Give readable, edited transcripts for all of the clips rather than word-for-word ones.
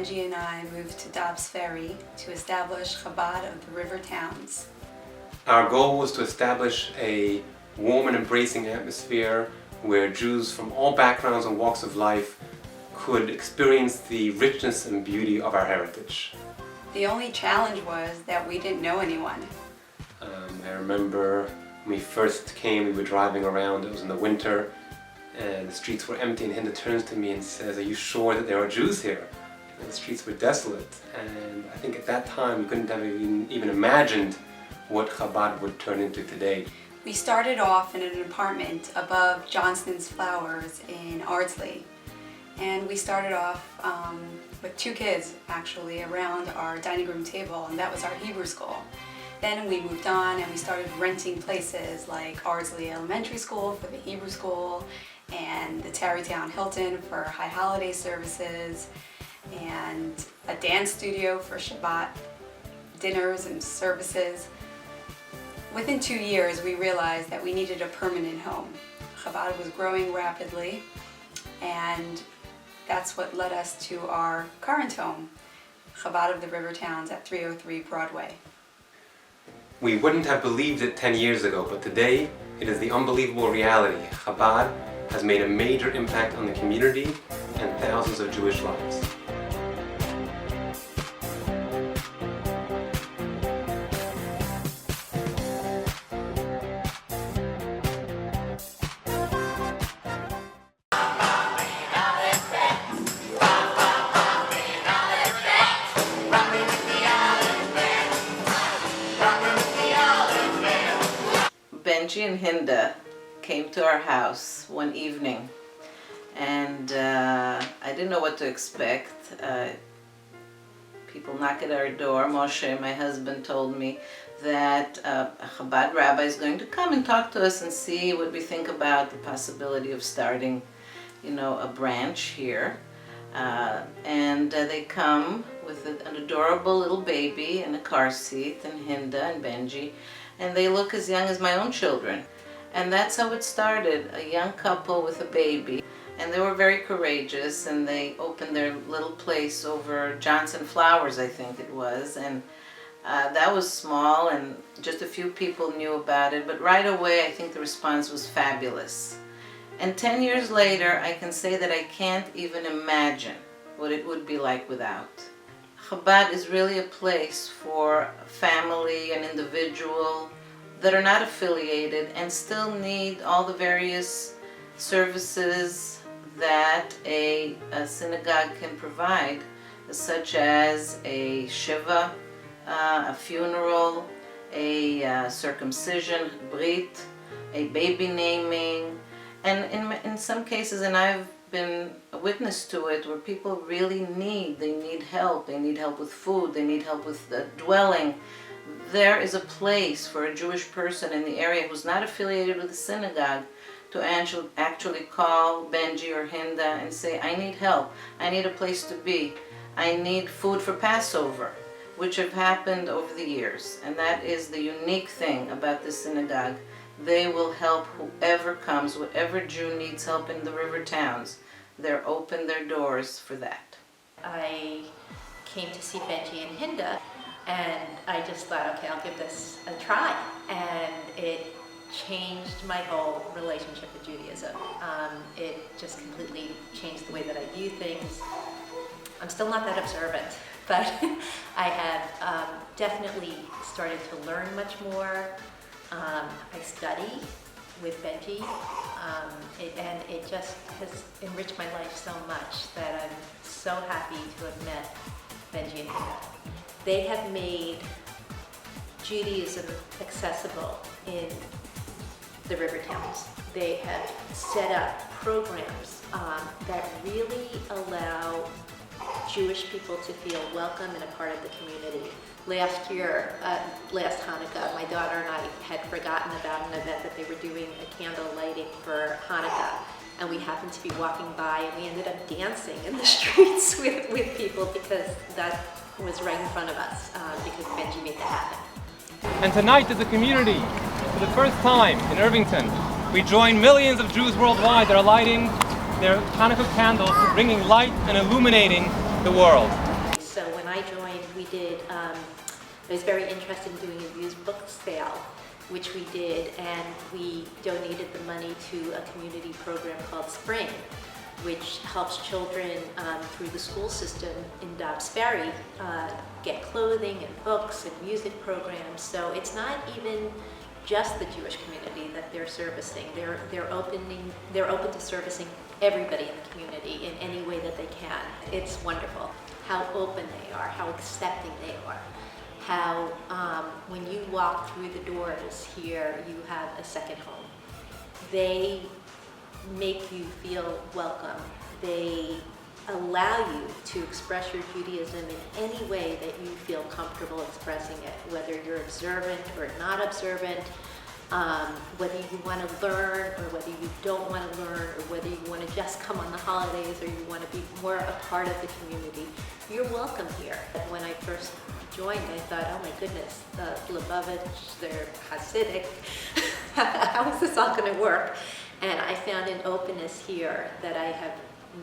Benji and I moved to Dobbs Ferry to establish Chabad of the Rivertowns. Our goal was to establish a warm and embracing atmosphere where Jews from all backgrounds and walks of life could experience the richness and beauty of our heritage. The only challenge was that we didn't know anyone. I remember when we first came, we were driving around, it was in the winter, and the streets were empty, and Hinda turns to me and says, "Are you sure that there are Jews here?" And the streets were desolate, and I think at that time we couldn't have even imagined what Chabad would turn into today. We started off in an apartment above Johnston's Flowers in Ardsley, and we started off with 2 kids actually around our dining room table, and that was our Hebrew school. Then we moved on and we started renting places like Ardsley Elementary School for the Hebrew school and the Tarrytown Hilton for high holiday services and a dance studio for Shabbat dinners and services. Within 2 years we realized that we needed a permanent home. Chabad was growing rapidly, and that's what led us to our current home, Chabad of the Rivertowns at 303 Broadway. We wouldn't have believed it 10 years ago, but today it is the unbelievable reality. Chabad has made a major impact on the community and thousands of Jewish lives. Benji and Hinda came to our house one evening, and I didn't know what to expect. People knock at our door. Moshe, my husband, told me that a Chabad rabbi is going to come and talk to us and see what we think about the possibility of starting, a branch here. And they come with an adorable little baby in a car seat, and Hinda and Benji, and they look as young as my own children. And that's how it started, a young couple with a baby. And they were very courageous, and they opened their little place over Johnson Flowers, I think it was. And that was small, and just a few people knew about it. But right away, I think the response was fabulous. And 10 years later, I can say that I can't even imagine what it would be like without. Chabad is really a place for family and individual that are not affiliated and still need all the various services that a synagogue can provide, such as a shiva, a funeral, a circumcision, brit, a baby naming, and in some cases, and I've been a witness to it, where people really need help. They need help with food, they need help with the dwelling. There is a place for a Jewish person in the area who's not affiliated with the synagogue to actually call Benji or Hinda and say, "I need help, I need a place to be, I need food for Passover," which have happened over the years. And that is the unique thing about this synagogue. They will help whoever comes, whatever Jew needs help in the Rivertowns. They're open their doors for that. I came to see Benji and Hinda, and I just thought, okay, I'll give this a try. And it changed my whole relationship with Judaism. It just completely changed the way that I view things. I'm still not that observant, but I have definitely started to learn much more. I study with Benji, and it just has enriched my life so much that I'm so happy to have met Benji and Hinda. They have made Judaism accessible in the Rivertowns. They have set up programs that really allow Jewish people to feel welcome and a part of the community. Last year, last Hanukkah, my daughter and I had forgotten about an event that they were doing, a candle lighting for Hanukkah, and we happened to be walking by, and we ended up dancing in the streets with people because that was right in front of us, because Benji made that happen. And tonight, as a community, for the first time in Irvington, we join millions of Jews worldwide that are lighting their Hanukkah candles, bringing light and illuminating the world. we did, I was very interested in doing a used book sale, which we did, and we donated the money to a community program called Spring, which helps children through the school system in Dobbs Ferry get clothing and books and music programs. So it's not even just the Jewish community that they're servicing. They're open to servicing everybody in the community in any way that they can. It's wonderful how open they are, how accepting they are, how when you walk through the doors here, you have a second home. They make you feel welcome. They allow you to express your Judaism in any way that you feel comfortable expressing it, whether you're observant or not observant, whether you want to learn or whether you don't want to learn, or whether you want to just come on the holidays or you want to be more a part of the community. You're welcome here. When I first joined, I thought, oh my goodness, Lubavitch, they're Hasidic. How is this all going to work? And I found an openness here that I have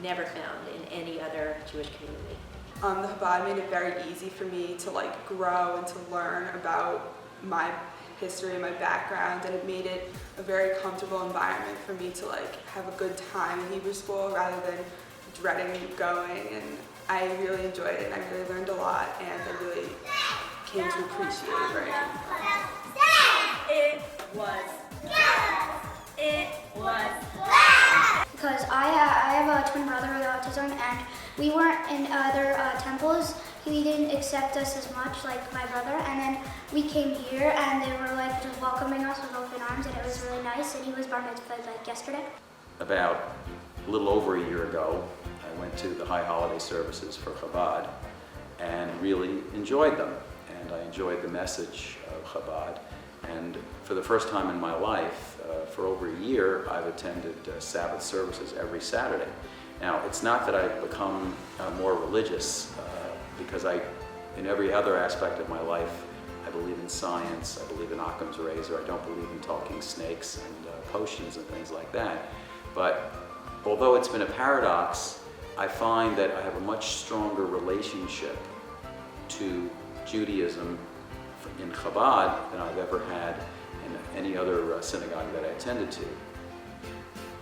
never found in any other Jewish community. The Chabad made it very easy for me to grow and to learn about my history and my background, and it made it a very comfortable environment for me to have a good time in Hebrew school rather than dreading going. And I really enjoyed it, and I really learned a lot, and I really came to appreciate it very much. It was It was because I have a twin brother with autism, and we weren't in other temples. He didn't accept us as much like my brother, and then we came here and they were just welcoming us with open arms, and it was really nice, and he was bar mitzvahed yesterday. About a little over a year ago, I went to the high holiday services for Chabad and really enjoyed them, and I enjoyed the message of Chabad. And for the first time in my life, for over a year, I've attended Sabbath services every Saturday. Now, it's not that I've become more religious, because in every other aspect of my life, I believe in science, I believe in Occam's razor, I don't believe in talking snakes and potions and things like that. But although it's been a paradox, I find that I have a much stronger relationship to Judaism in Chabad than I've ever had in any other synagogue that I attended to.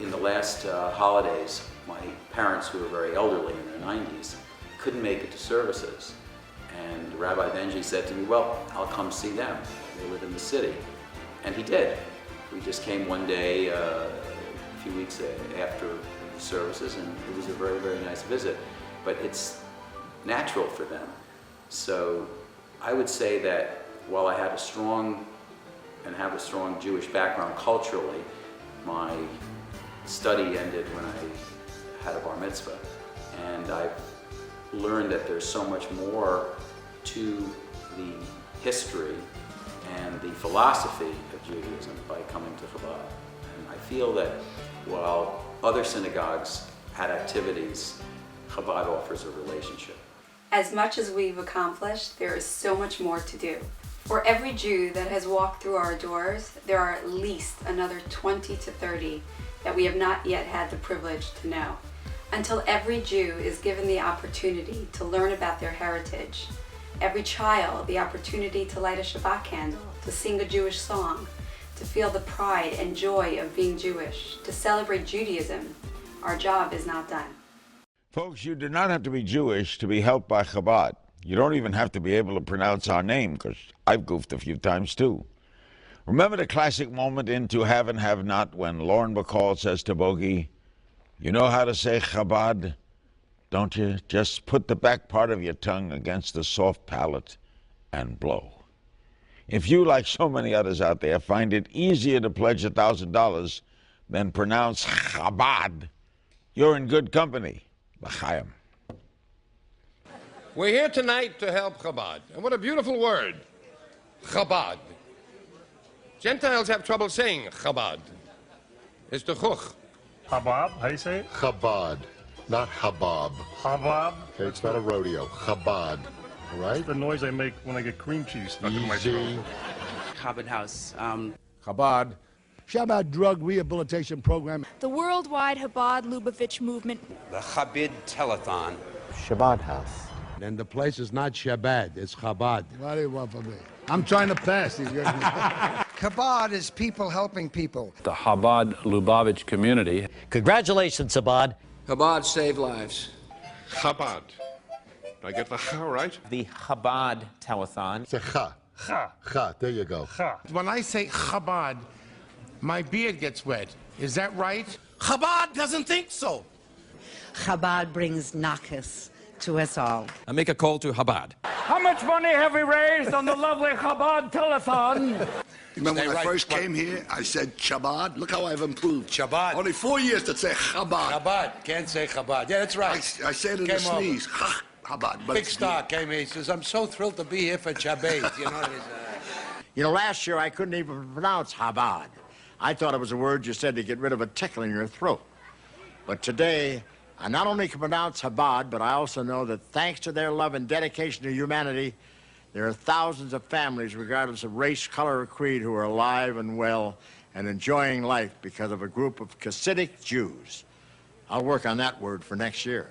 In the last holidays, my parents, who were very elderly in their 90s, couldn't make it to services. And Rabbi Benji said to me, well, I'll come see them. They live in the city. And he did. We just came one day, a few weeks after the services, and it was a very, very nice visit. But it's natural for them. So I would say that while I had a strong Jewish background culturally, my study ended when I had a bar mitzvah. And I've learned that there's so much more to the history and the philosophy of Judaism by coming to Chabad. And I feel that while other synagogues had activities, Chabad offers a relationship. As much as we've accomplished, there is so much more to do. For every Jew that has walked through our doors, there are at least another 20 to 30 that we have not yet had the privilege to know. Until every Jew is given the opportunity to learn about their heritage, every child the opportunity to light a Shabbat candle, to sing a Jewish song, to feel the pride and joy of being Jewish, to celebrate Judaism, our job is not done. Folks, you do not have to be Jewish to be helped by Chabad. You don't even have to be able to pronounce our name, because I've goofed a few times too. Remember the classic moment in To Have and Have Not when Lauren Bacall says to Bogey, you know how to say Chabad, don't you? Just put the back part of your tongue against the soft palate and blow. If you, like so many others out there, find it easier to pledge $1,000 than pronounce Chabad, you're in good company. L'chaim. We're here tonight to help Chabad. And what a beautiful word, Chabad. Gentiles have trouble saying Chabad. It's the chuch. Habab, how do you say it? Chabad, not habab. Habab? Okay, it's not a rodeo. Chabad, all right? That's the noise I make when I get cream cheese stuck in my throat. Chabad House. Chabad. Chabad Drug Rehabilitation Program. The worldwide Chabad Lubavitch movement. The Chabad Telethon. Shabbat House. And the place is not Chabad, it's Chabad. What do you want from me? I'm trying to pass these guys. Chabad is people helping people. The Chabad Lubavitch community. Congratulations, Chabad. Chabad save lives. Chabad. Did I get the cha right? The Chabad Telethon. Say cha. Cha. Cha, there you go. Cha. When I say Chabad, my beard gets wet. Is that right? Chabad doesn't think so. Chabad brings nachas to us all. I make a call to Chabad. How much money have we raised on the lovely Chabad telethon? Remember when I first came here, I said Chabad? Look how I've improved. Chabad. Only 4 years to say Chabad. Chabad. Can't say Chabad. Yeah, that's right. I said it in a sneeze. Chabad. But Big star came here. He says, I'm so thrilled to be here for Chabad. You know what it is? You know, last year I couldn't even pronounce Chabad. I thought it was a word you said to get rid of a tickle in your throat. But today, I not only can pronounce Chabad, but I also know that thanks to their love and dedication to humanity, there are thousands of families, regardless of race, color, or creed, who are alive and well and enjoying life because of a group of Hasidic Jews. I'll work on that word for next year.